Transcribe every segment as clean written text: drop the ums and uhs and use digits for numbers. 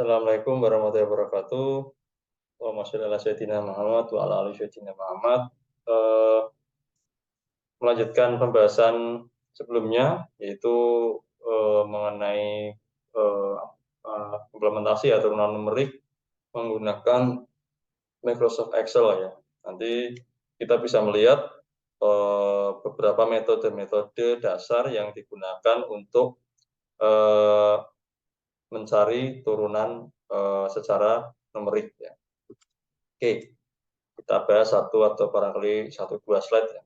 Assalamualaikum warahmatullahi wabarakatuh. Allahumma sholli ala sayyidina Muhammad wa ala ali sayyidina Muhammad. Eh, Melanjutkan pembahasan sebelumnya, yaitu mengenai eh, implementasi atau turunan numerik menggunakan Microsoft Excel ya. Nanti kita bisa melihat beberapa metode-metode dasar yang digunakan untuk mencari turunan secara numerik ya. Oke, kita bahas satu atau barangkali 1-2 slide ya.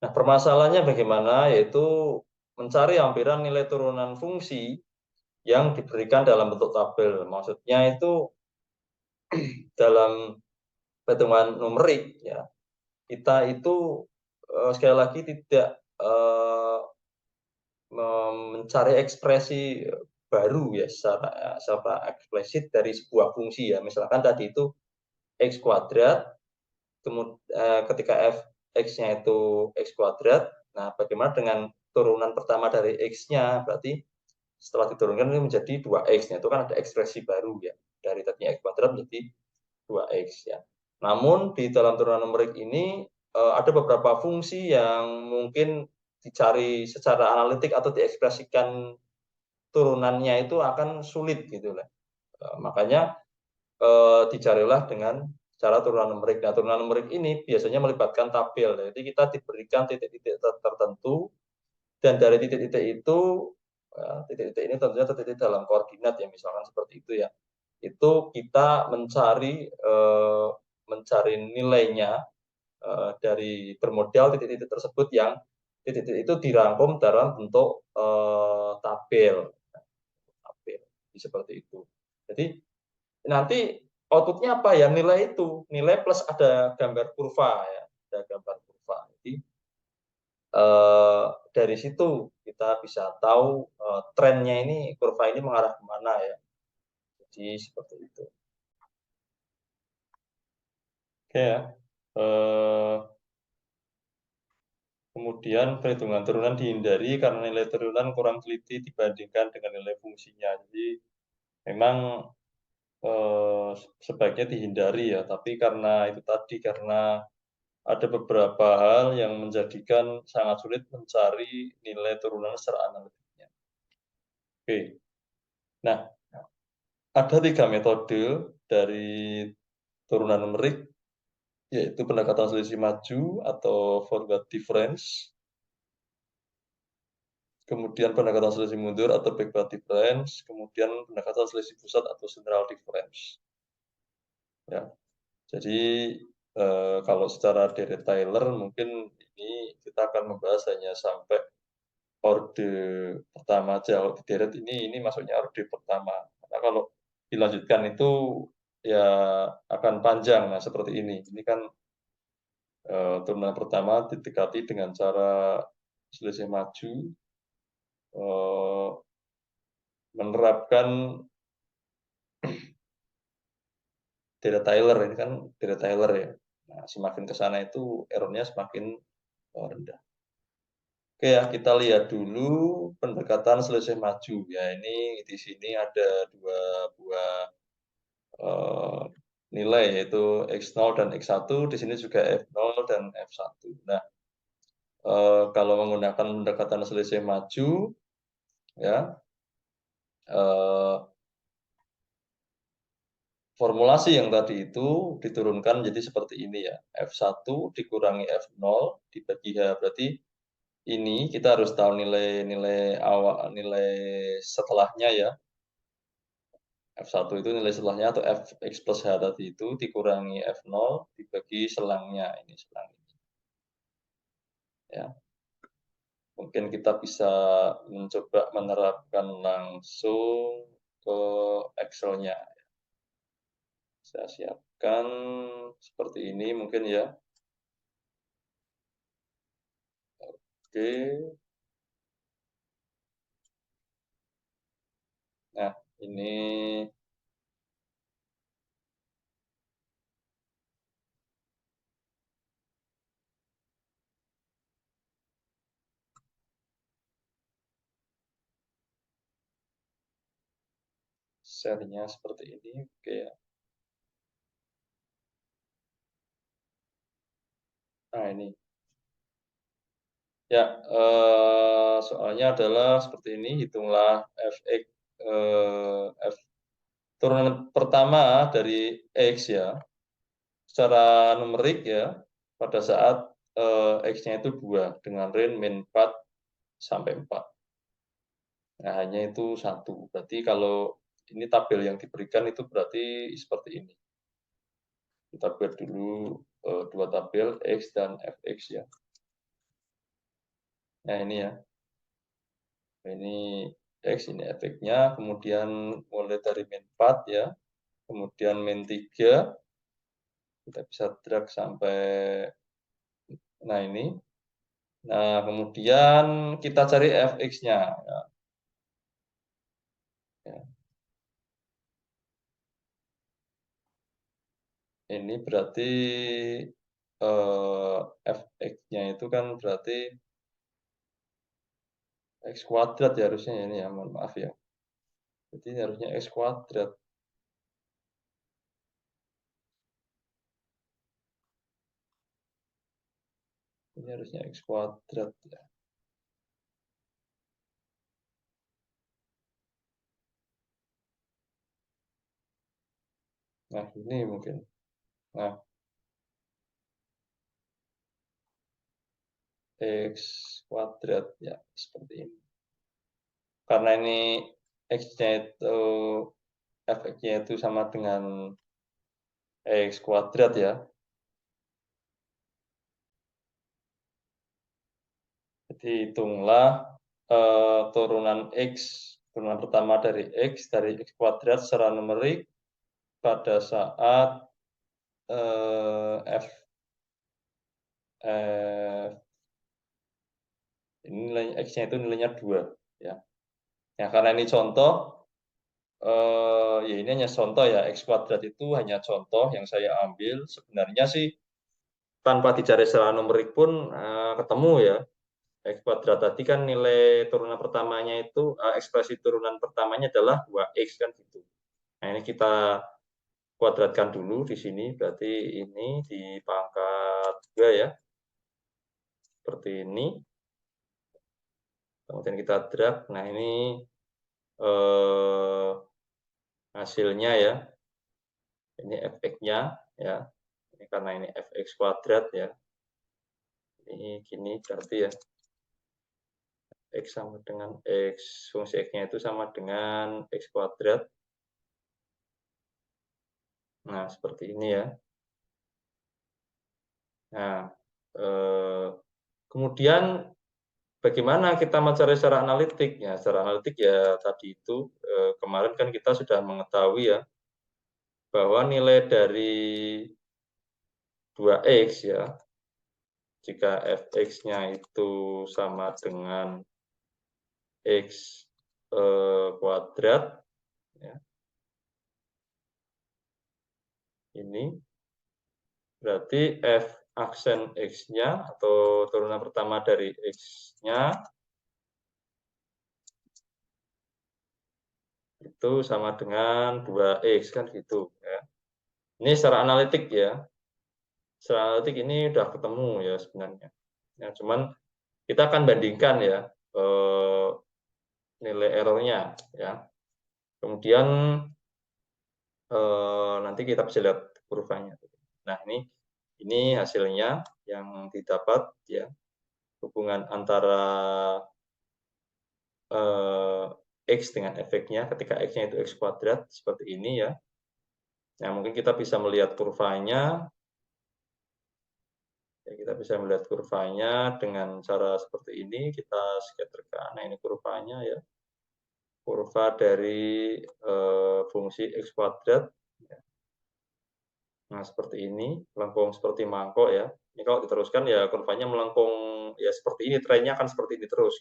Nah, permasalahannya bagaimana, yaitu mencari hampiran nilai turunan fungsi yang diberikan dalam bentuk tabel. Maksudnya itu dalam perhitungan numerik ya, kita itu sekali lagi tidak mencari ekspresi baru ya secara eksplisit dari sebuah fungsi ya. Misalkan tadi itu x kuadrat, kemudian ketika f(x)-nya itu x kuadrat, nah bagaimana dengan turunan pertama dari x-nya, berarti setelah diturunkan ini menjadi 2x, itu kan ada ekspresi baru ya, dari tadinya x kuadrat menjadi 2x ya. Namun di dalam turunan numerik ini ada beberapa fungsi yang mungkin dicari secara analitik atau diekspresikan turunannya itu akan sulit gitu lah. Makanya dicarilah dengan cara turunan numerik. Nah, turunan numerik ini biasanya melibatkan tabel. Jadi kita diberikan titik-titik tertentu, dan dari titik-titik itu, titik-titik ini tentunya titik-titik dalam koordinat ya, misalkan seperti itu ya. Itu kita mencari nilainya dari bermodal titik-titik tersebut, yang titik-titik itu dirangkum dalam bentuk tabel. Tabel seperti itu. Jadi nanti outputnya apa ya, nilai itu, nilai plus ada gambar kurva ya, ada gambar kurva. Jadi dari situ kita bisa tahu trennya ini, kurva ini mengarah kemana ya. Jadi seperti itu. Oke ya. Kemudian perhitungan turunan dihindari karena nilai turunan kurang teliti dibandingkan dengan nilai fungsinya. Jadi memang sebaiknya dihindari ya, tapi karena itu tadi, karena ada beberapa hal yang menjadikan sangat sulit mencari nilai turunan secara analitiknya. Oke. Nah, ada 3 metode dari turunan numerik, yaitu pendekatan selisih maju atau forward difference, kemudian pendekatan selisih mundur atau backward difference, kemudian pendekatan selisih pusat atau central difference. Ya. Jadi kalau secara detailer mungkin ini kita akan membahas hanya sampai orde pertama aja. Kalau di deret ini masuknya orde pertama. Karena kalau dilanjutkan itu ya akan panjang. Nah, seperti ini. Ini kan turunan pertama didekati dengan cara selisih maju, menerapkan deret Taylor. Ini kan deret Taylor ya. Nah, semakin ke sana itu errornya semakin rendah. Oke ya, kita lihat dulu pendekatan selisih maju. Ya, ini di sini ada 2 buah nilai, yaitu X0 dan X1. Di sini juga F0 dan F1. Nah, kalau menggunakan pendekatan selisih maju, ya, formulasi yang tadi itu diturunkan jadi seperti ini ya. F1 dikurangi F0 dibagi H. Berarti ini kita harus tahu nilai awal, nilai setelahnya ya. F1 itu nilai setelahnya, atau Fx plus H tadi itu dikurangi F0 dibagi selangnya, ini selang ini. Ya. Mungkin kita bisa mencoba menerapkan langsung ke Excel-nya. Saya siapkan seperti ini mungkin ya. Oke. Nah, ini share-nya seperti ini, oke ya. Nah ini. Ya, soalnya adalah seperti ini, hitunglah fx, f turunan pertama dari X ya, secara numerik ya, pada saat X-nya itu 2, dengan range min 4 sampai 4. Nah, hanya itu 1. Berarti kalau ini tabel yang diberikan itu berarti seperti ini. Kita buat dulu 2 tabel, X dan Fx ya. Nah, ini ya. Ini X, ini efeknya, kemudian mulai dari min 4 ya, kemudian min 3, kita bisa drag sampai, nah ini. Nah, kemudian kita cari fx-nya. Ya. Ya. Ini berarti fx-nya itu kan berarti x kuadrat ya harusnya ini ya, mohon maaf ya. Jadi ini harusnya x kuadrat. Ini harusnya x kuadrat ya. Nah, ini mungkin. Nah, x kuadrat ya, seperti ini. Karena ini x-nya itu, fx-nya itu sama dengan x kuadrat ya. Jadi hitunglah turunan x, turunan pertama dari x kuadrat secara numerik pada saat f ini nilai x-nya itu nilainya 2 ya. Ya karena ini contoh, ya ini hanya contoh ya, x kuadrat itu hanya contoh yang saya ambil. Sebenarnya sih tanpa dicari secara numerik pun ketemu ya. X kuadrat tadi kan nilai turunan pertamanya itu, ekspresi turunan pertamanya adalah 2x kan gitu. Nah ini kita kuadratkan dulu di sini, berarti ini di pangkat 2 ya, seperti ini. Kemudian kita drag, nah ini hasilnya ya, ini fx-nya ya, ini karena ini fx kuadrat ya, ini gini berarti ya, x sama dengan x, fungsi x-nya itu sama dengan x kuadrat. Nah, seperti ini ya. Nah, kemudian bagaimana kita mencari secara analitik? Ya, secara analitik ya tadi itu kemarin kan kita sudah mengetahui ya bahwa nilai dari 2x ya, jika fx-nya itu sama dengan x kuadrat, ya, ini berarti f aksen x-nya atau turunan pertama dari x-nya itu sama dengan 2x kan gitu ya. Ini secara analitik ya. Secara analitik ini udah ketemu ya sebenarnya. Ya, cuman kita akan bandingkan ya nilai errornya ya. Kemudian nanti kita bisa lihat kurvanya. Nah ini hasilnya yang didapat ya, hubungan antara x dengan efeknya ketika x-nya itu x kuadrat seperti ini ya. Nah mungkin kita bisa melihat kurvanya. Ya, kita bisa melihat kurvanya dengan cara seperti ini, kita scatterkan. Nah ini kurvanya ya, kurva dari fungsi x kuadrat. Nah seperti ini, melengkung seperti mangkok ya. Ini kalau diteruskan ya kurvanya melengkung ya seperti ini, trennya akan seperti ini terus.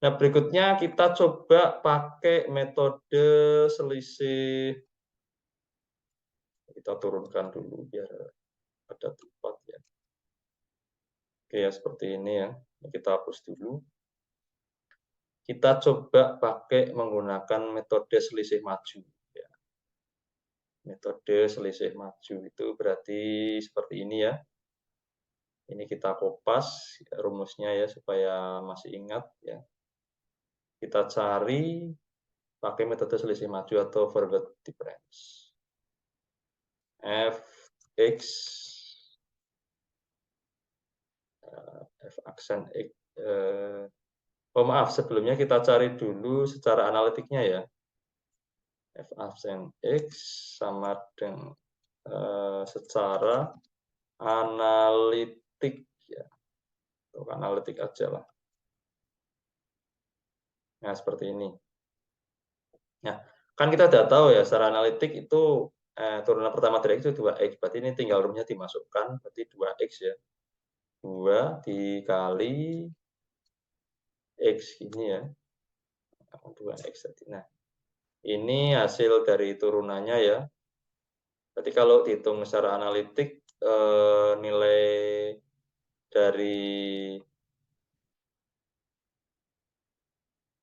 Nah berikutnya kita coba pakai metode selisih. Kita turunkan dulu biar ada tempat ya. Oke ya seperti ini ya. Kita hapus dulu. kita coba pakai menggunakan metode selisih maju. Ya. Metode selisih maju itu berarti seperti ini ya. Ini kita kopas rumusnya ya supaya masih ingat ya. Kita cari pakai metode selisih maju atau forward difference. Fx f aksen x maaf, sebelumnya kita cari dulu secara analitiknya ya. F aksen x sama dengan secara analitik ya. Untuk analitik aja lah. Nah, seperti ini. Nah, kan kita udah tahu ya secara analitik itu turunan pertama dari X itu 2X. Berarti ini tinggal rumahnya dimasukkan, berarti 2X ya. 2 dikali X ini ya. 2X tadi. Nah, ini hasil dari turunannya ya. Berarti kalau dihitung secara analitik, nilai dari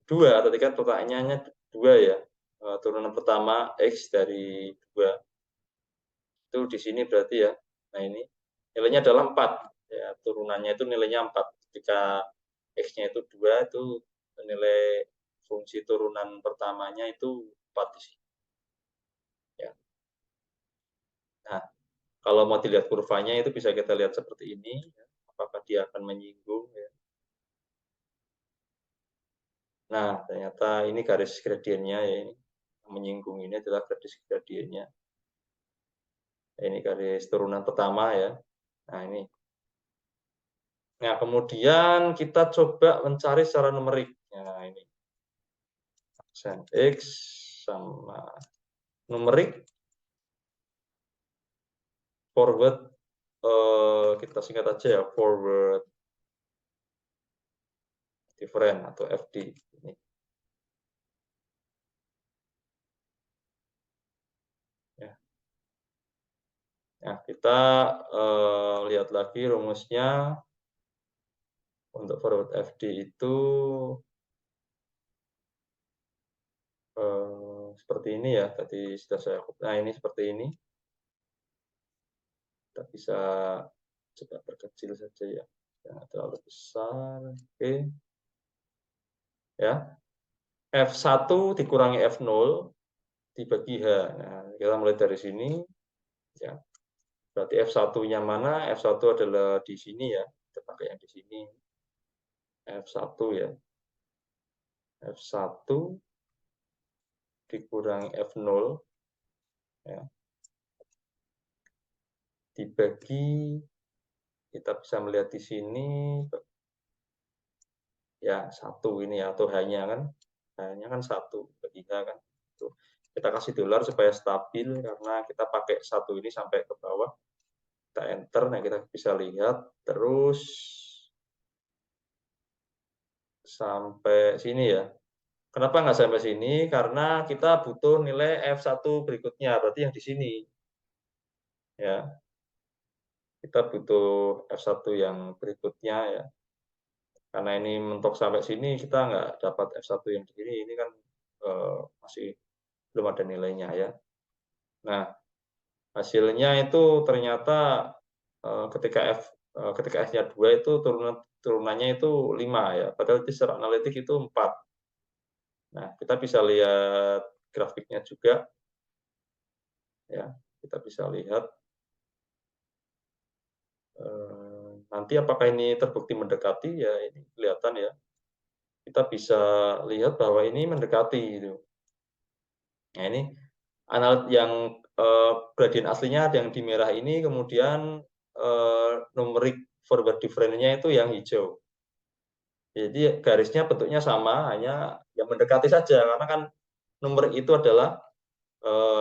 2, tadi kan pertanyaannya 2 ya. Turunan pertama X dari 2. Itu di sini berarti ya. Nah, ini nilainya adalah 4. Ya, turunannya itu nilainya 4. Ketika X-nya itu 2, itu nilai fungsi turunan pertamanya itu 4 di sini. Ya. Nah, kalau mau dilihat kurvanya itu bisa kita lihat seperti ini. Ya. Apakah dia akan menyinggung. Ya. Nah, ternyata ini garis gradiennya ya. Ini. Menyinggung ini adalah garis gradiennya. Ini garis turunan pertama ya. Nah, ini. Nah, kemudian kita coba mencari secara numerik. Nah, ini. Aksen X sama numerik forward, kita singkat aja ya, forward difference atau FD. Ini. Ya. Nah, kita lihat lagi rumusnya. Untuk forward FD itu seperti ini ya, tadi sudah saya. Nah, ini seperti ini. Kita bisa coba perkecil saja ya, jangan terlalu besar. Oke. Ya. F1 dikurangi F0 dibagi H. Nah, kita mulai dari sini. Ya. Berarti F1-nya mana? F1 adalah di sini ya. Kita pakai yang di sini. F1 ya. F1 dikurangi F0 ya. Dibagi, kita bisa melihat di sini ya 1 ini ya, atau hanya kan. Hanya kan 1 bagi H kan. Tuh. Kita kasih dolar supaya stabil karena kita pakai 1 ini sampai ke bawah. Kita enter, nah kita bisa lihat terus sampai sini ya. Kenapa nggak sampai sini? Karena kita butuh nilai F1 berikutnya, berarti yang di sini. Ya, kita butuh F1 yang berikutnya ya. Karena ini mentok sampai sini, kita nggak dapat F1 yang di sini. Ini kan masih belum ada nilainya ya. Nah, hasilnya itu ternyata ketika F-nya 2 itu turunannya itu 5 ya. Padahal secara analitik itu 4. Nah, kita bisa lihat grafiknya juga. Ya, kita bisa lihat nanti apakah ini terbukti mendekati ya, ini kelihatan ya. Kita bisa lihat bahwa ini mendekati gitu. Nah, ini yang gradien aslinya ada yang di merah ini, kemudian numerik forward difference-nya itu yang hijau. Jadi garisnya bentuknya sama, hanya yang mendekati saja karena kan numerik itu adalah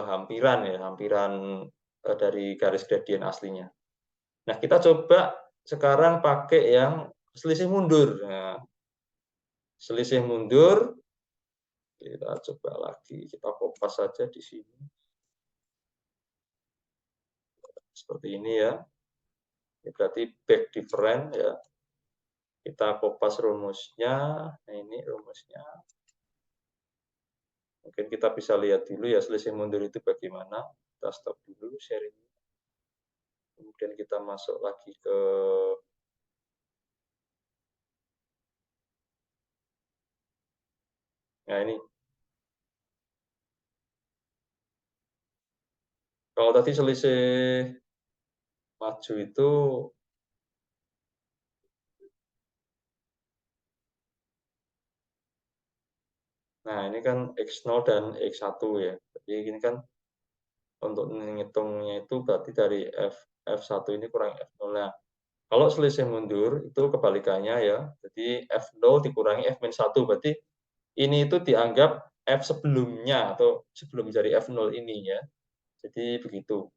hampiran ya, hampiran dari garis gradien aslinya. Nah, kita coba sekarang pakai yang selisih mundur. Nah, selisih mundur, kita coba lagi, kita kopas saja di sini. Seperti ini ya. Ini berarti back difference ya. Kita kopas rumusnya. Nah, ini rumusnya. Mungkin kita bisa lihat dulu ya selisih mundur itu bagaimana. Kita stop dulu sharing. Kemudian kita masuk lagi ke nah ini. Kalau tadi selisih maju itu nah ini kan X0 dan X1 ya. Jadi ini kan untuk menghitungnya itu berarti dari F1 ini kurang F0. Nah, kalau selisih mundur itu kebalikannya ya. Jadi F0 dikurangi F-1 berarti ini itu dianggap F sebelumnya atau sebelum dari F0 ini ya. Jadi begitu.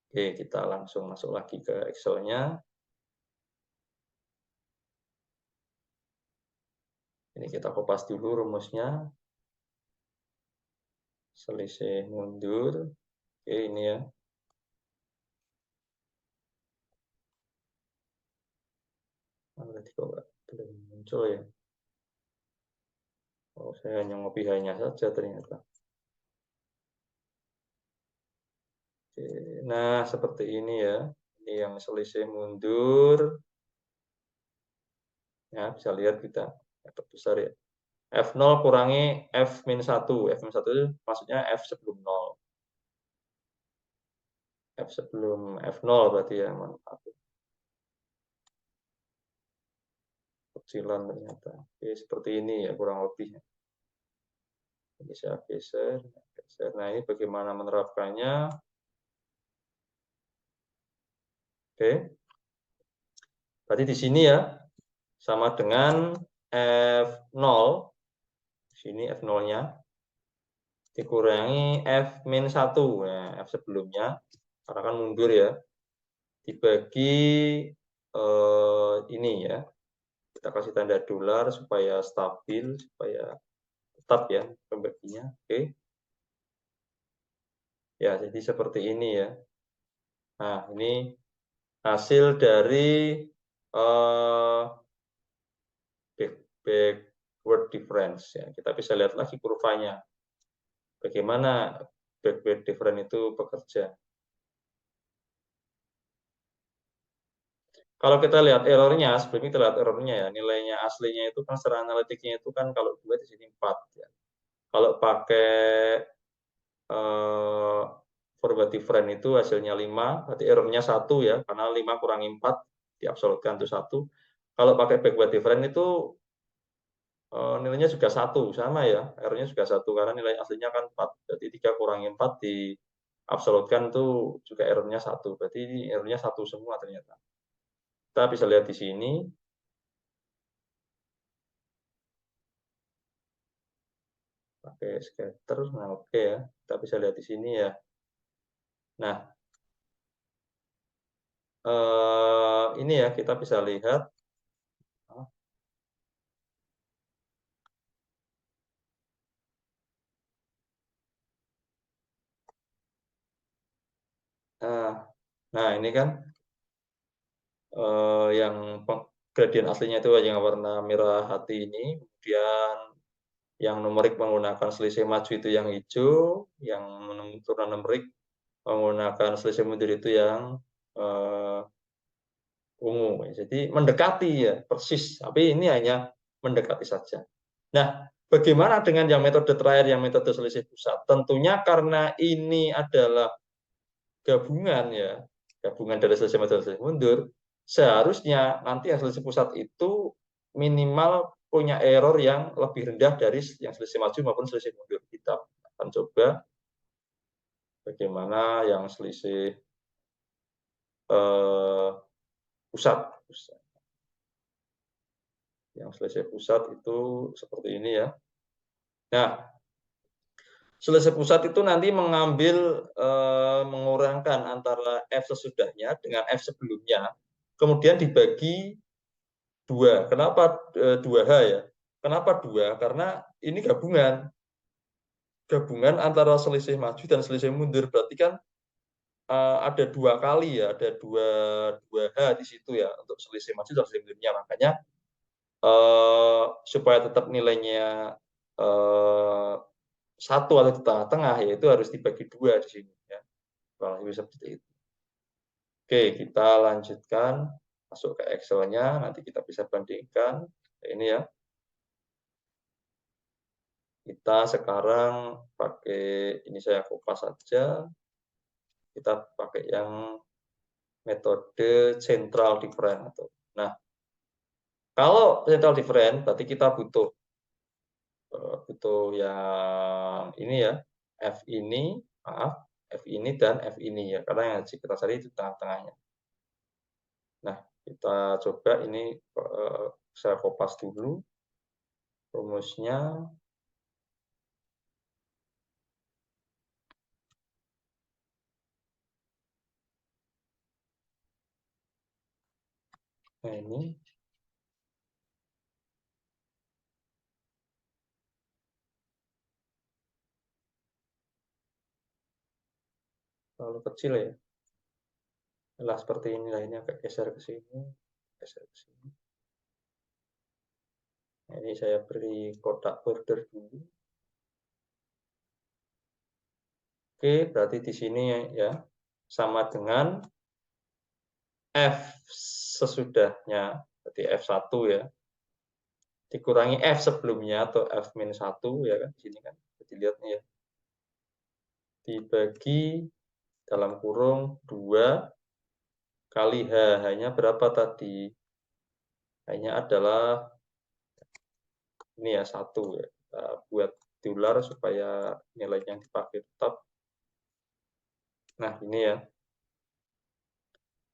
Oke, kita langsung masuk lagi ke Excel-nya. Ini kita kopas dulu rumusnya. Selisih mundur. Oke, ini ya. Berarti kok belum muncul ya. Oh, saya hanya ngopi-hanya saja ternyata. Oke, nah seperti ini ya. Ini yang selisih mundur. Ya, bisa lihat kita dapat besar ya. F0 kurangi F-1. F-1 itu maksudnya F sebelum 0. F sebelum F0 berarti ya. Kecilan ternyata. Oke, seperti ini ya kurang lebih. Ini saya geser. Nah, ini bagaimana menerapkannya. Oke. Berarti di sini ya, sama dengan F0. Di sini F0-nya. Dikurangi F-1. Nah, F sebelumnya. Karena kan mundur ya. Dibagi ini ya. Kita kasih tanda dolar supaya stabil, supaya tetap ya pembaginya. Oke. Ya, jadi seperti ini ya. Nah, ini hasil dari backward difference ya. Kita bisa lihat lagi kurvanya. Bagaimana backward difference itu bekerja. Kalau kita lihat errornya, sebelum kita lihat errornya ya, nilainya aslinya itu kan secara analitiknya itu kan kalau 2 di sini 4 ya. Kalau pakai forward difference itu hasilnya 5, berarti errornya 1 ya, karena 5 kurangi 4 diabsolutkan itu 1. Kalau pakai backward difference itu nilainya juga 1, sama ya, errornya juga 1, karena nilai aslinya kan 4, berarti 3 kurangi 4 diabsolutkan itu juga errornya 1, berarti ini errornya 1 semua ternyata. Kita bisa lihat di sini. Pakai scatter, nah oke ya, kita bisa lihat di sini ya. Nah, ini ya kita bisa lihat. Nah ini kan yang gradien aslinya itu yang warna merah hati ini, kemudian yang numerik menggunakan selisih maju itu yang hijau, yang turun numerik menggunakan selisih mundur itu yang ungu. Jadi mendekati ya, persis. Tapi ini hanya mendekati saja. Nah, bagaimana dengan yang metode terakhir, yang metode selisih pusat? Tentunya karena ini adalah gabungan ya, gabungan dari selisih maju dan selisih mundur, seharusnya nanti yang selisih pusat itu minimal punya error yang lebih rendah dari yang selisih maju maupun selisih mundur. Kita akan coba bagaimana yang selisih pusat. Yang selisih pusat itu seperti ini ya. Nah, selisih pusat itu nanti mengambil mengurangkan antara F sesudahnya dengan F sebelumnya, kemudian dibagi 2. Kenapa 2H ya? Kenapa 2? Karena ini gabungan. Gabungan antara selisih maju dan selisih mundur. Berarti kan ada 2 kali ya, ada dua H di situ ya, untuk selisih maju dan selisih mundurnya. Makanya, supaya tetap nilainya, 1 atau di tengah-tengah, ya itu harus dibagi 2 di sini ya, kurang lebih seperti itu. Oke, kita lanjutkan, masuk ke Excel-nya, nanti kita bisa bandingkan. Ini ya, kita sekarang pakai ini, saya kopas saja, kita pakai yang metode central different atau nah, kalau central different berarti kita butuh, butuh yang ini ya, F ini, maaf, F ini dan F ini ya, karena yang kita cari itu tengah-tengahnya. Nah, kita coba ini, saya kopas dulu rumusnya. Nah, ini terlalu kecil ya. Lah seperti inilah, ini agak geser ke sini, geser ke sini. Nah, ini saya beri kotak border dulu. Oke, berarti di sini ya sama dengan F sesudahnya, berarti F1 ya, dikurangi F sebelumnya atau F-1 ya kan, di sini kan, dilihat nih ya, dibagi dalam kurung 2 kali H-nya berapa tadi? H-nya adalah ini ya, 1 ya, kita buat diular supaya nilainya yang dipakai tetap. Nah, ini ya.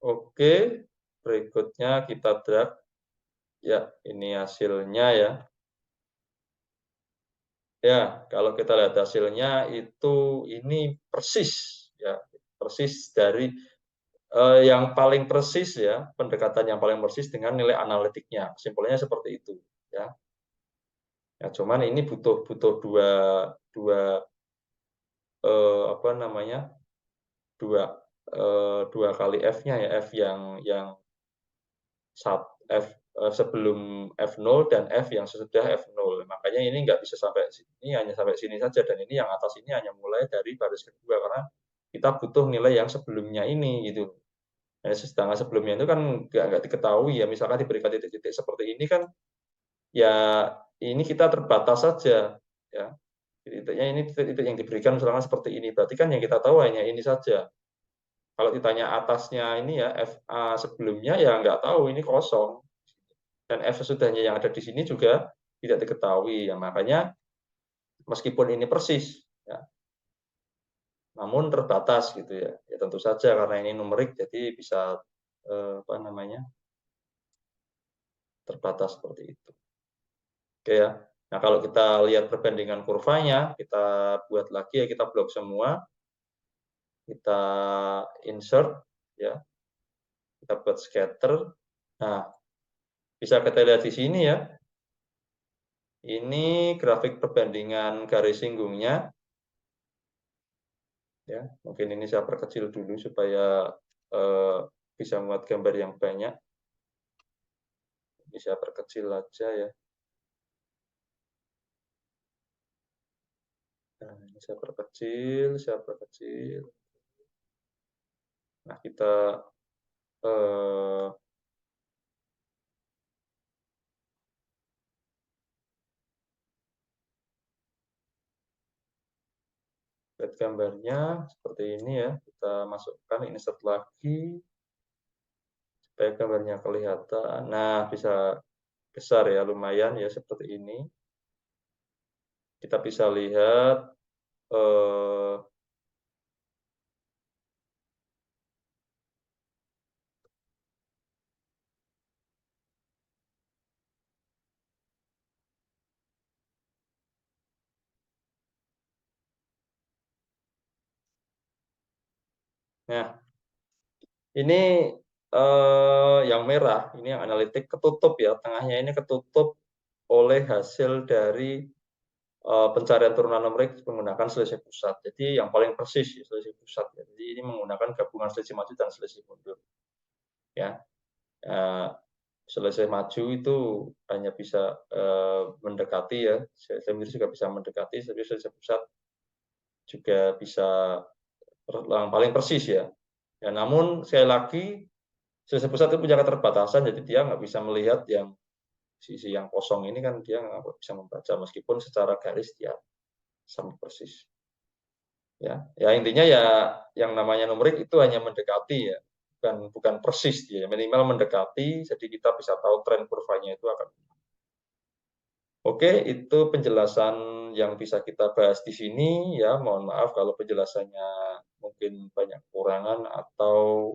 Oke, berikutnya kita drag. Ya, ini hasilnya ya. Ya, kalau kita lihat hasilnya itu ini persis ya, persis dari yang paling persis ya, pendekatan yang paling persis dengan nilai analitiknya. Simpelnya seperti itu ya. Ya, cuman ini butuh butuh dua dua apa namanya? Dua dua kali F-nya ya, F yang F sebelum F0 dan F yang sesudah F0. Makanya ini nggak bisa sampai sini, hanya sampai sini saja, dan ini yang atas ini hanya mulai dari baris kedua, karena kita butuh nilai yang sebelumnya ini, gitu. Nah, sedangkan sebelumnya itu kan nggak diketahui ya, misalkan diberikan titik-titik seperti ini kan, ya ini kita terbatas saja, ya. Titiknya ini titik-titik yang diberikan misalkan seperti ini, berarti kan yang kita tahu hanya ini saja. Kalau ditanya atasnya ini ya, FA sebelumnya ya nggak tahu, ini kosong. Dan F sesudahnya yang ada di sini juga tidak diketahui. Ya, makanya meskipun ini persis, ya, namun terbatas gitu ya. Ya tentu saja karena ini numerik, jadi bisa apa namanya, terbatas seperti itu. Oke ya. Nah, kalau kita lihat perbandingan kurvanya, kita buat lagi ya, kita blok semua, kita insert ya, kita buat scatter. Nah, bisa kita lihat di sini ya. Ini grafik perbandingan garis singgungnya. Ya, mungkin ini saya perkecil dulu supaya bisa muat gambar yang banyak. Ini saya perkecil aja ya. Nah, ini saya perkecil, saya perkecil. Nah, kita lihat gambarnya seperti ini ya. Kita masukkan insert lagi supaya gambarnya kelihatan. Nah, bisa besar ya, lumayan ya seperti ini. Kita bisa lihat nah, ini yang merah, ini yang analitik ketutup ya, tengahnya ini ketutup oleh hasil dari pencarian turunan numerik menggunakan selisih pusat. Jadi yang paling persis ya, selisih pusat ya. Jadi ini menggunakan gabungan selisih maju dan selisih mundur. Ya. Selisih maju itu hanya bisa mendekati ya, selisih mundur juga bisa mendekati, tapi selisih pusat juga bisa yang paling persis ya. Ya, namun sekali lagi selisih pusat itu punya keterbatasan, jadi dia nggak bisa melihat yang sisi yang kosong ini kan dia nggak bisa membaca meskipun secara garis dia sama persis. Ya, ya intinya ya yang namanya numerik itu hanya mendekati ya, bukan persis dia, minimal mendekati, jadi kita bisa tahu tren kurvanya itu akan. Oke, itu penjelasan yang bisa kita bahas di sini ya. Mohon maaf kalau penjelasannya mungkin banyak kekurangan atau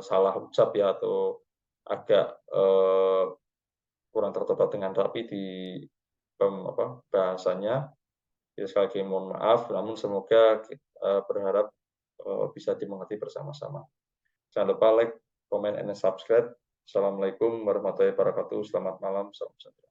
salah ucap ya atau agak kurang tertutup dengan rapi di bahasanya. Ya, sekali lagi mohon maaf, namun semoga kita berharap bisa dimengerti bersama-sama. Jangan lupa like, comment, and subscribe. Assalamualaikum warahmatullahi wabarakatuh. Selamat malam. Salam sejahtera.